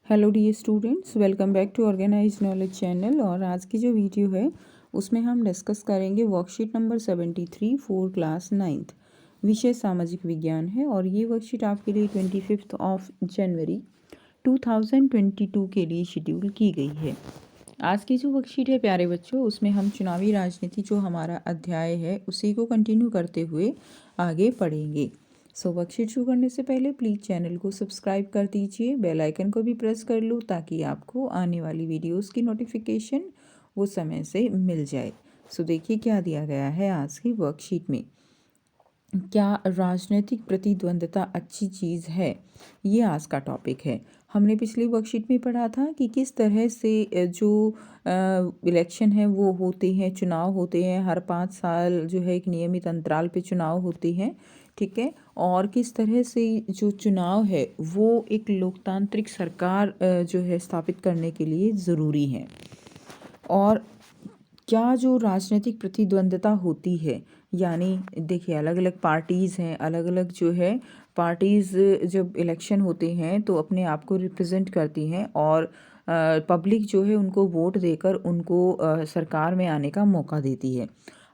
Hello dear students, welcome back to organise knowledge channel. और आज की जो वीडियो है उसमें हम डिस्कस करेंगे worksheet number 73 for class 9th। विषय सामाजिक विज्ञान है और ये वर्कशीट आपके लिए 25 जनवरी 2022 के लिए शेड्यूल की गई है। आज की जो वर्कशीट है प्यारे बच्चों, उसमें हम चुनावी राजनीति जो हमारा अध्याय है उसी को कंटिन्यू करते हुए आगे पढ़ेंगे। वर्कशीट शुरू करने से पहले प्लीज़ चैनल को सब्सक्राइब कर दीजिए, बेल आइकन को भी प्रेस कर लो ताकि आपको आने वाली वीडियोस की नोटिफिकेशन वो समय से मिल जाए। देखिए क्या दिया गया है आज की वर्कशीट में। क्या राजनीतिक प्रतिद्वंद्विता अच्छी चीज़ है, ये आज का टॉपिक है। हमने पिछली वर्कशीट में पढ़ा था कि किस तरह से जो इलेक्शन है वो होते हैं, चुनाव होते हैं, हर 5 साल जो है एक नियमित अंतराल पे चुनाव होते हैं, ठीक है। और किस तरह से जो चुनाव है वो एक लोकतांत्रिक सरकार जो है स्थापित करने के लिए ज़रूरी है। और क्या जो राजनीतिक प्रतिद्वंद्विता होती है, यानी देखिए अलग अलग पार्टीज़ हैं, अलग अलग जो है पार्टीज़ जब इलेक्शन होते हैं तो अपने आप को रिप्रेजेंट करती हैं और पब्लिक जो है उनको वोट देकर उनको सरकार में आने का मौका देती है।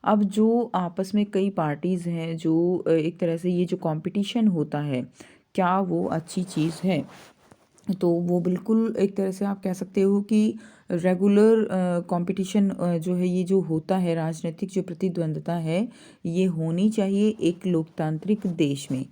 अब जो आपस में कई पार्टीज़ हैं जो एक तरह से ये जो कंपटीशन होता है, क्या वो अच्छी चीज़ है? तो वो बिल्कुल एक तरह से आप कह सकते हो कि रेगुलर कंपटीशन जो है, ये जो होता है राजनीतिक जो प्रतिद्वंद्विता है, ये होनी चाहिए एक लोकतांत्रिक देश में।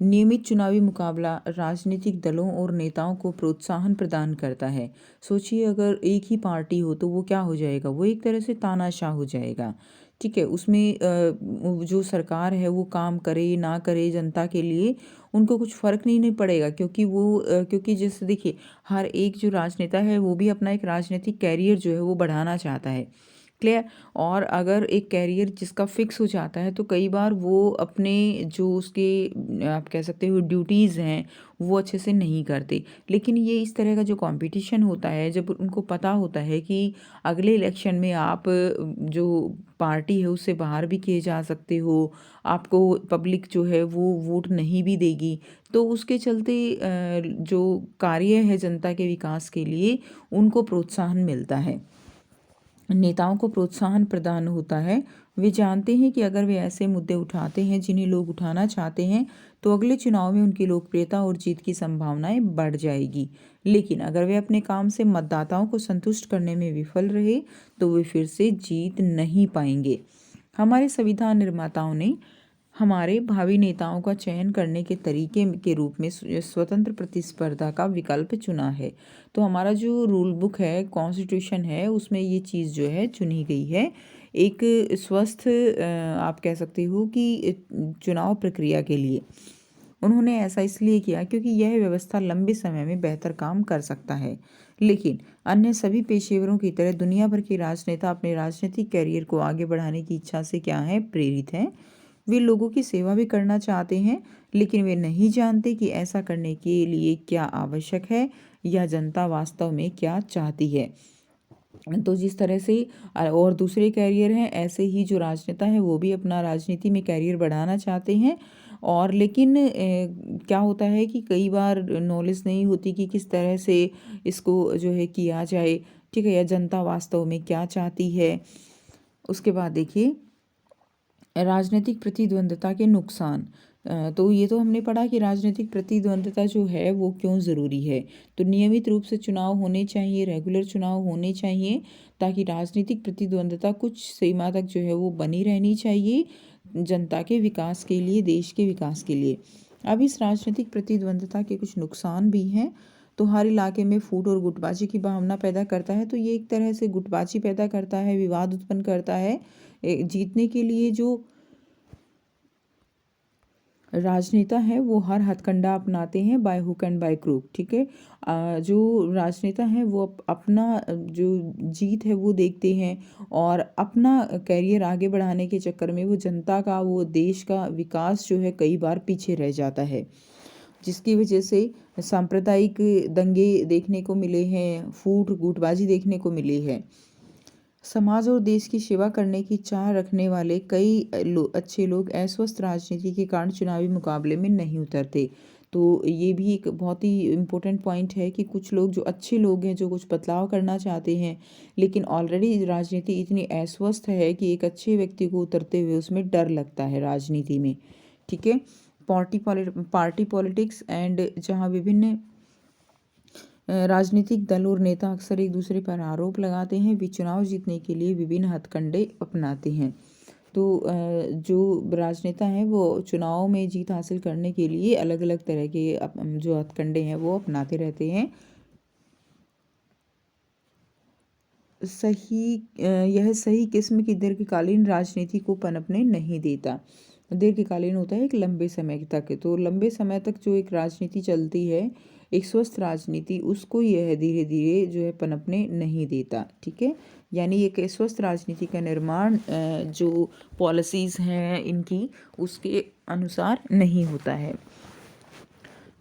नियमित चुनावी मुकाबला राजनीतिक दलों और नेताओं को प्रोत्साहन प्रदान करता है। सोचिए अगर एक ही पार्टी हो तो वो क्या हो जाएगा, वो एक तरह से तानाशाह हो जाएगा, ठीक है। उसमें जो सरकार है वो काम करे ना करे जनता के लिए उनको कुछ फ़र्क नहीं पड़ेगा, क्योंकि क्योंकि जैसे देखिए हर एक जो राजनेता है वो भी अपना एक राजनीतिक कैरियर जो है वो बढ़ाना चाहता है, क्लियर। और अगर एक कैरियर जिसका फिक्स हो जाता है तो कई बार वो अपने जो उसके आप कह सकते हो ड्यूटीज़ हैं वो अच्छे से नहीं करते। लेकिन ये इस तरह का जो कंपटीशन होता है, जब उनको पता होता है कि अगले इलेक्शन में आप जो पार्टी है उससे बाहर भी किए जा सकते हो, आपको पब्लिक जो है वो वोट नहीं भी देगी, तो उसके चलते जो कार्य है जनता के विकास के लिए उनको प्रोत्साहन मिलता है, नेताओं को प्रोत्साहन प्रदान होता है। वे जानते हैं कि अगर वे ऐसे मुद्दे उठाते हैं जिन्हें लोग उठाना चाहते हैं तो अगले चुनाव में उनकी लोकप्रियता और जीत की संभावनाएं बढ़ जाएगी। लेकिन अगर वे अपने काम से मतदाताओं को संतुष्ट करने में विफल रहे तो वे फिर से जीत नहीं पाएंगे। हमारे संविधान निर्माताओं ने हमारे भावी नेताओं का चयन करने के तरीके के रूप में स्वतंत्र प्रतिस्पर्धा का विकल्प चुना है। तो हमारा जो रूल बुक है, कॉन्स्टिट्यूशन है, उसमें ये चीज़ जो है चुनी गई है एक स्वस्थ आप कह सकते हो कि चुनाव प्रक्रिया के लिए। उन्होंने ऐसा इसलिए किया क्योंकि यह व्यवस्था लंबे समय में बेहतर काम कर सकता है। लेकिन अन्य सभी पेशेवरों की तरह दुनिया भर के राजनेता अपने राजनीतिक कैरियर को आगे बढ़ाने की इच्छा से क्या है, प्रेरित हैं। वे लोगों की सेवा भी करना चाहते हैं, लेकिन वे नहीं जानते कि ऐसा करने के लिए क्या आवश्यक है या जनता वास्तव में क्या चाहती है। तो जिस तरह से और दूसरे कैरियर हैं, ऐसे ही जो राजनेता है वो भी अपना राजनीति में कैरियर बढ़ाना चाहते हैं। और लेकिन क्या होता है कि कई बार नॉलेज नहीं होती कि किस तरह से इसको जो है किया जाए, ठीक है, या जनता वास्तव में क्या चाहती है। उसके बाद देखिए राजनीतिक प्रतिद्वंद्विता के नुकसान। तो ये तो हमने पढ़ा कि राजनीतिक प्रतिद्वंद्विता जो है वो क्यों ज़रूरी है। तो नियमित रूप से चुनाव होने चाहिए, रेगुलर चुनाव होने चाहिए ताकि राजनीतिक प्रतिद्वंद्विता कुछ सीमा तक जो है वो बनी रहनी चाहिए जनता के विकास के लिए, देश के विकास के लिए। अब इस राजनीतिक प्रतिद्वंद्विता के कुछ नुकसान भी हैं। तो हर इलाके में फूट और गुटबाजी की भावना पैदा करता है। तो ये एक तरह से गुटबाजी पैदा करता है, विवाद उत्पन्न करता है। जीतने के लिए जो राजनेता है वो हर हथकंडा अपनाते हैं, by hook and by crook, ठीक है। जो राजनेता हैं वो अपना जो जीत है वो देखते हैं और अपना कैरियर आगे बढ़ाने के चक्कर में वो जनता का, वो देश का विकास जो है कई बार पीछे रह जाता है, जिसकी वजह से सांप्रदायिक दंगे देखने को मिले हैं, फूट गुटबाजी देखने को मिली है। समाज और देश की सेवा करने की चाह रखने वाले कई अच्छे लोग अस्वस्थ राजनीति के कारण चुनावी मुकाबले में नहीं उतरते। तो ये भी एक बहुत ही इम्पोर्टेंट पॉइंट है कि कुछ लोग जो अच्छे लोग हैं, जो कुछ बदलाव करना चाहते हैं, लेकिन ऑलरेडी राजनीति इतनी अस्वस्थ है कि एक अच्छे व्यक्ति को उतरते हुए उसमें डर लगता है राजनीति में। ठीक है। पार्टी पॉलिटिक्स एंड जहाँ विभिन्न राजनीतिक दल और नेता अक्सर एक दूसरे पर आरोप लगाते हैं, वे चुनाव जीतने के लिए विभिन्न हथकंडे अपनाते हैं। तो जो राजनेता हैं वो चुनाव में जीत हासिल करने के लिए अलग अलग तरह के जो हथकंडे हैं वो अपनाते रहते हैं। यह सही किस्म की दीर्घकालीन राजनीति को पनपने नहीं देता। दीर्घकालीन होता है एक लंबे समय तक, तो लंबे समय तक जो एक राजनीति चलती है, एक स्वस्थ राजनीति, उसको यह धीरे धीरे जो है पनपने नहीं देता। ठीक है। यानी एक स्वस्थ राजनीति का निर्माण जो पॉलिसीज़ हैं इनकी, उसके अनुसार नहीं होता है।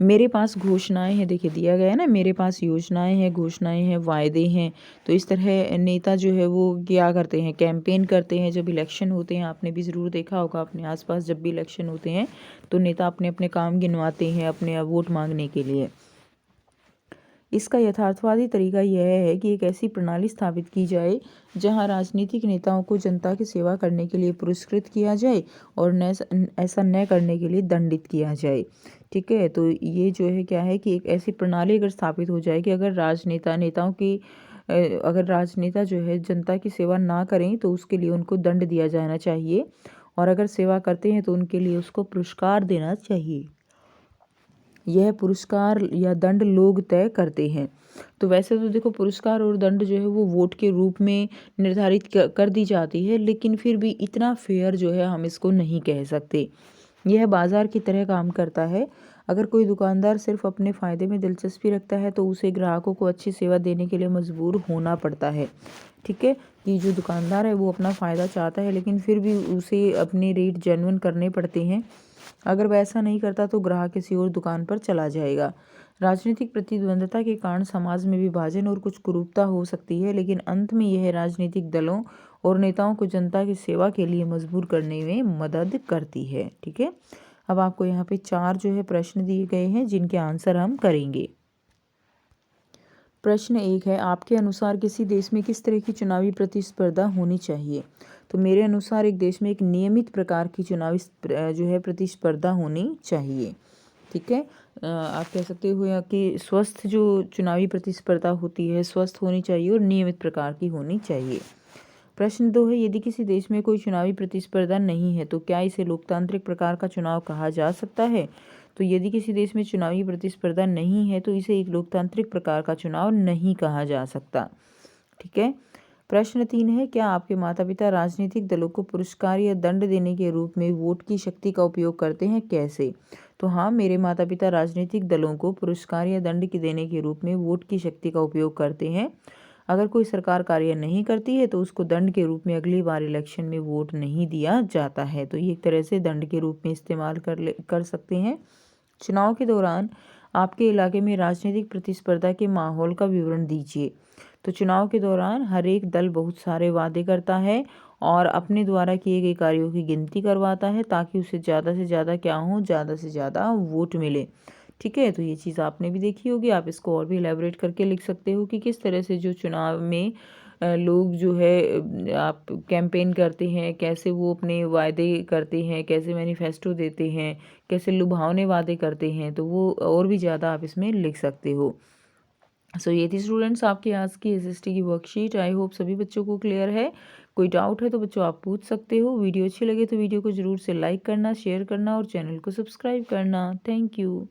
मेरे पास घोषणाएं हैं, देखिए दिया गया है ना, मेरे पास योजनाएं हैं, घोषणाएं हैं, वायदे हैं। तो इस तरह नेता जो है वो क्या करते हैं, कैंपेन करते हैं। जब इलेक्शन होते हैं, आपने भी ज़रूर देखा होगा अपने आसपास, जब भी इलेक्शन होते हैं तो नेता अपने अपने काम गिनवाते हैं अपने वोट मांगने के लिए। इसका यथार्थवादी तरीका यह है कि एक ऐसी प्रणाली स्थापित की जाए जहां राजनीतिक नेताओं को जनता की सेवा करने के लिए पुरस्कृत किया जाए और ऐसा न करने के लिए दंडित किया जाए। ठीक है। तो ये जो है क्या है कि एक ऐसी प्रणाली अगर स्थापित हो जाए कि अगर राजनेता जो है जनता की सेवा ना करें तो उसके लिए उनको दंड दिया जाना चाहिए, और अगर सेवा करते हैं तो उनके लिए उसको पुरस्कार देना चाहिए। यह पुरस्कार या दंड लोग तय करते हैं। तो वैसे तो देखो, पुरस्कार और दंड जो है वो वोट के रूप में निर्धारित कर दी जाती है, लेकिन फिर भी इतना फेयर जो है हम इसको नहीं कह सकते। यह बाजार की तरह काम करता है। अगर कोई दुकानदार सिर्फ अपने फ़ायदे में दिलचस्पी रखता है तो उसे ग्राहकों को अच्छी सेवा देने के लिए मजबूर होना पड़ता है। ठीक है। कि जो दुकानदार है वो अपना फ़ायदा चाहता है, लेकिन फिर भी उसे अपने रेट जेन्युइन करने पड़ते हैं। अगर वह ऐसा नहीं करता तो ग्राहक किसी और दुकान पर चला जाएगा। राजनीतिक प्रतिद्वंद्विता के कारण समाज में विभाजन और कुछ कुरूपता हो सकती है, लेकिन अंत में यह राजनीतिक दलों और नेताओं को जनता की सेवा के लिए मजबूर करने में मदद करती है। ठीक है। अब आपको यहाँ पे 4 जो है प्रश्न दिए गए हैं जिनके आंसर हम करेंगे। प्रश्न 1 है, आपके अनुसार किसी देश में किस तरह की चुनावी प्रतिस्पर्धा होनी चाहिए? तो मेरे अनुसार एक देश में एक नियमित प्रकार की चुनावी जो है प्रतिस्पर्धा होनी चाहिए। ठीक है। आप कह सकते हो या कि स्वस्थ जो चुनावी प्रतिस्पर्धा होती है स्वस्थ होनी चाहिए और नियमित प्रकार की होनी चाहिए। प्रश्न 2 है, यदि किसी देश में कोई चुनावी प्रतिस्पर्धा नहीं है तो क्या इसे लोकतांत्रिक प्रकार का चुनाव कहा जा सकता है? तो यदि किसी देश में चुनावी प्रतिस्पर्धा नहीं है तो इसे एक लोकतांत्रिक प्रकार का चुनाव नहीं कहा जा सकता। ठीक है। प्रश्न 3 है, क्या आपके माता पिता राजनीतिक दलों को पुरस्कार या दंड देने के रूप में वोट की शक्ति का उपयोग करते हैं? कैसे? तो हाँ, मेरे माता पिता राजनीतिक दलों को पुरस्कार या दंड के देने के रूप में वोट की शक्ति का उपयोग करते हैं। अगर कोई सरकार कार्य नहीं करती है तो उसको दंड के रूप में अगली बार इलेक्शन में वोट नहीं दिया जाता है। तो ये एक तरह से दंड के रूप में इस्तेमाल कर सकते हैं। चुनाव के दौरान आपके इलाके में राजनीतिक प्रतिस्पर्धा के माहौल का विवरण दीजिए। तो चुनाव के दौरान हर एक दल बहुत सारे वादे करता है और अपने द्वारा किए गए कार्यों की गिनती करवाता है ताकि उसे ज़्यादा से ज़्यादा क्या हो, ज़्यादा से ज़्यादा वोट मिले। ठीक है। तो ये चीज़ आपने भी देखी होगी, आप इसको और भी एलैबोरेट करके लिख सकते हो कि किस तरह से जो चुनाव में लोग जो है आप कैंपेन करते हैं, कैसे वो अपने वादे करते हैं, कैसे मैनिफेस्टो देते हैं, कैसे लुभावने वादे करते हैं, तो वो और भी ज़्यादा आप इसमें लिख सकते हो। सो ये थी स्टूडेंट्स आपकी आज की एसएसटी की वर्कशीट। आई होप सभी बच्चों को क्लियर है। कोई डाउट है तो बच्चों आप पूछ सकते हो। वीडियो अच्छी लगे तो वीडियो को ज़रूर से लाइक करना, शेयर करना और चैनल को सब्सक्राइब करना। Thank you.